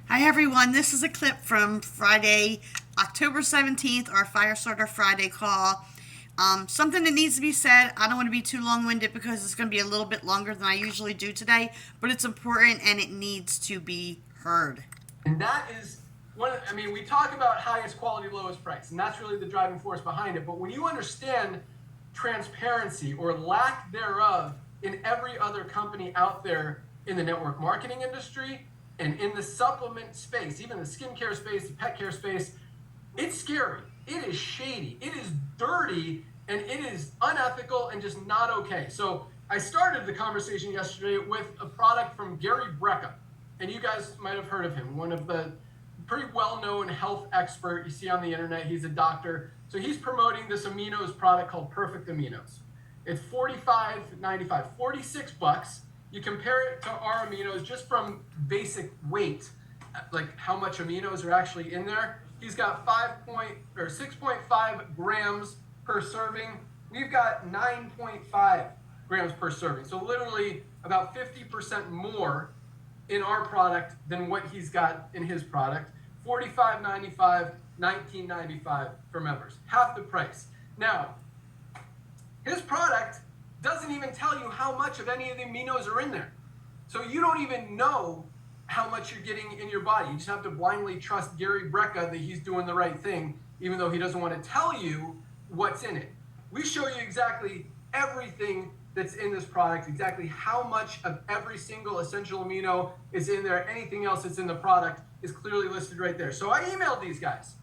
Hi everyone, this is a clip from Friday, October 17th, our Firestarter Friday call. Something that needs to be said. I don't want to be too long-winded because it's going to be a little bit longer than I usually do today, but it's important and it needs to be heard. And that is we talk about highest quality, lowest price, and that's really the driving force behind it. But when you understand transparency or lack thereof in every other company out there in the network marketing industry and in the supplement space, even the skincare space, the pet care space, it's scary. It is shady. It is dirty, and it is unethical and just not okay. So I started the conversation yesterday with a product from Gary Brecka, and you guys might have heard of him, one of the pretty well-known health expert you see on the internet. He's a doctor. So he's promoting this aminos product called Perfect Aminos. It's $45.95, $46. You compare it to our aminos just from basic weight, like how much aminos are actually in there. He's got 6.5 grams per serving. We've got 9.5 grams per serving. So literally about 50% more in our product than what he's got in his product. $45.95, $19.95 for members, half the price. Now, his product doesn't even tell you how much of any of the aminos are in there. So you don't even know how much you're getting in your body. You just have to blindly trust Gary Brecka that he's doing the right thing, even though he doesn't want to tell you what's in it. We show you exactly everything that's in this product, exactly how much of every single essential amino is in there. Anything else that's in the product is clearly listed right there. So I emailed these guys.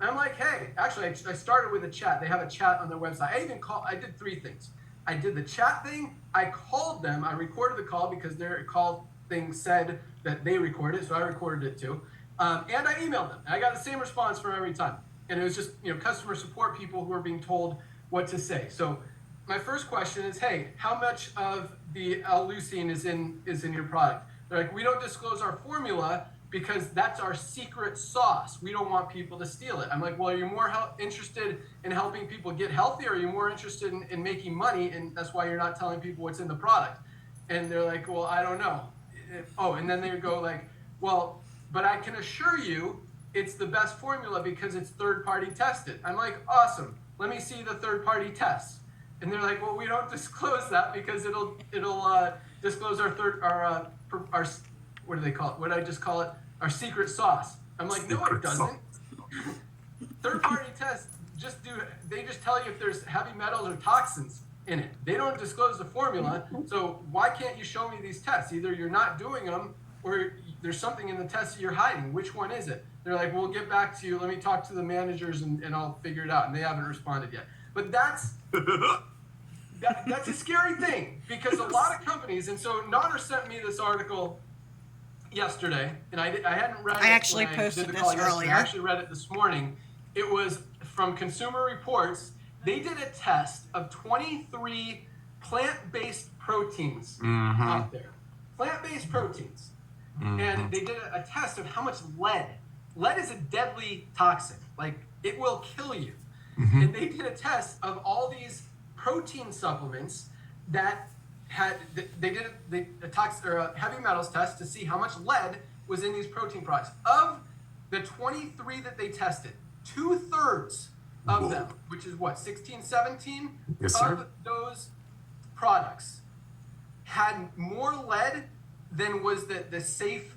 And I'm like, hey, actually, I started with a chat. They have a chat on their website. I did three things. I did the chat thing. I called them. I recorded the call because their call thing said that they recorded it, so I recorded it too. And I emailed them. And I got the same response from every time. And it was just, customer support people who were being told what to say. So my first question is, hey, how much of the L-leucine is in your product? They're like, we don't disclose our formula because that's our secret sauce. We don't want people to steal it. I'm like, well, are you more interested in helping people get healthy, or are you more interested in making money, and that's why you're not telling people what's in the product? And they're like, well, I don't know. Oh, and then they go like, well, but I can assure you it's the best formula because it's third-party tested. I'm like, awesome. Let me see the third-party tests. And they're like, well, we don't disclose that because it'll disclose our what do they call it? What did I just call it? Our secret sauce. I'm like, no, it doesn't. Third-party tests they just tell you if there's heavy metals or toxins in it. They don't disclose the formula. So why can't you show me these tests? Either you're not doing them or there's something in the tests that you're hiding. Which one is it? They're like, we'll get back to you. Let me talk to the managers and I'll figure it out. And they haven't responded yet. But that's a scary thing because a lot of companies, and so Nader sent me this article yesterday, and I hadn't read it. I actually posted this earlier. I actually read it this morning. It was from Consumer Reports. They did a test of 23 plant-based proteins out there. Plant-based proteins. And they did a test of how much lead. Lead is a deadly toxin. Like, it will kill you. And they did a test of all these protein supplements that they did a heavy metals test to see how much lead was in these protein products. Of the 23 that they tested, 2/3 of them, which is what, 16, 17 of those products had more lead than was the safe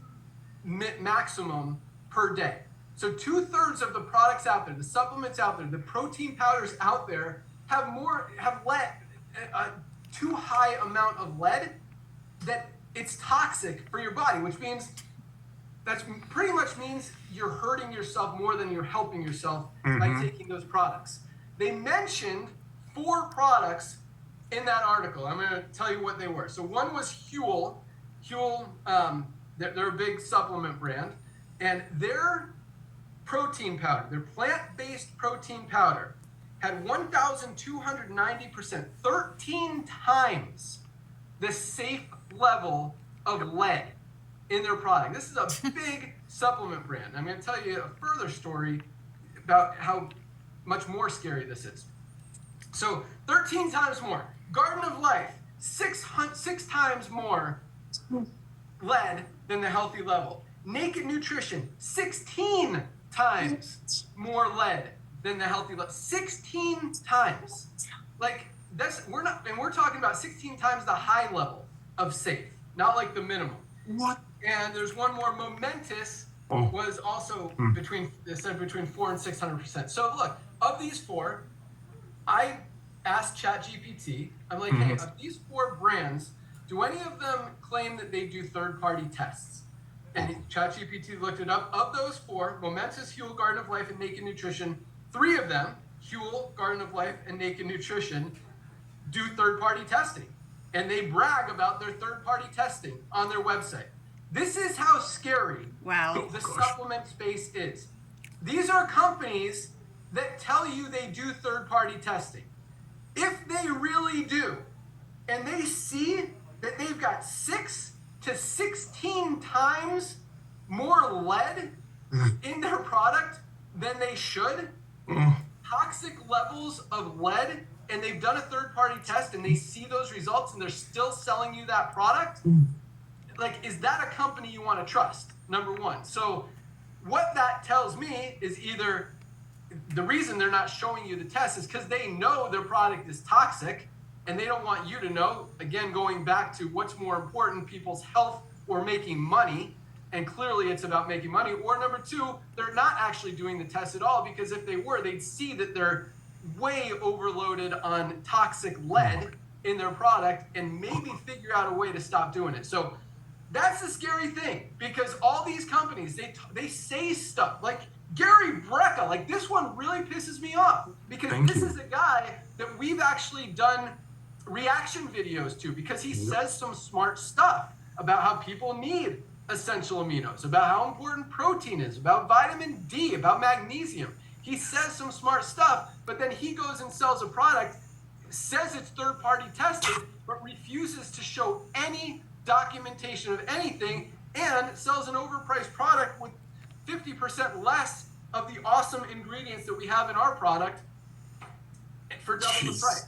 maximum per day. So 2/3 of the products out there, the supplements out there, the protein powders out there have lead, too high amount of lead that it's toxic for your body, which means that pretty much means you're hurting yourself more than you're helping yourself by taking those products. They mentioned 4 products in that article. I'm going to tell you what they were. So one was Huel. Huel, they're a big supplement brand, and their protein powder, their plant-based protein powder, had 1,290%, 13 times the safe level of lead in their product. This is a big supplement brand. I'm going to tell you a further story about how much more scary this is. So 13 times more. Garden of Life, six times more lead than the healthy level. Naked Nutrition, 16 times more lead than the Healthy Life. 16 times. Like, we're talking about 16 times the high level of safe, not like the minimum. What? And there's one more. Momentous was also between 400 and 600%. So look, of these four, I asked ChatGPT, I'm like, hey, of these four brands, do any of them claim that they do third-party tests? And ChatGPT looked it up. Of those four, Momentous, Huel, Garden of Life, and Naked Nutrition, three of them, Huel, Garden of Life, and Naked Nutrition, do third-party testing. And they brag about their third-party testing on their website. This is how scary the supplement space is. These are companies that tell you they do third-party testing. If they really do, and they see that they've got 6 to 16 times more lead in their product than they should, toxic levels of lead, and they've done a third-party test and they see those results and they're still selling you that product, like, is that a company you want to trust? Number one. So what that tells me is either the reason they're not showing you the test is because they know their product is toxic and they don't want you to know, again, going back to what's more important, people's health or making money. And clearly it's about making money. Or number two, they're not actually doing the test at all, because if they were, they'd see that they're way overloaded on toxic lead in their product and maybe figure out a way to stop doing it. So that's the scary thing, because all these companies, they say stuff like Gary Brecka, like this one really pisses me off, because this is a guy that we've actually done reaction videos to, because he says some smart stuff about how people need essential aminos, about how important protein is, about vitamin D, about magnesium. He says some smart stuff, but then he goes and sells a product, says it's third-party tested, but refuses to show any documentation of anything, and sells an overpriced product with 50% less of the awesome ingredients that we have in our product for double the price.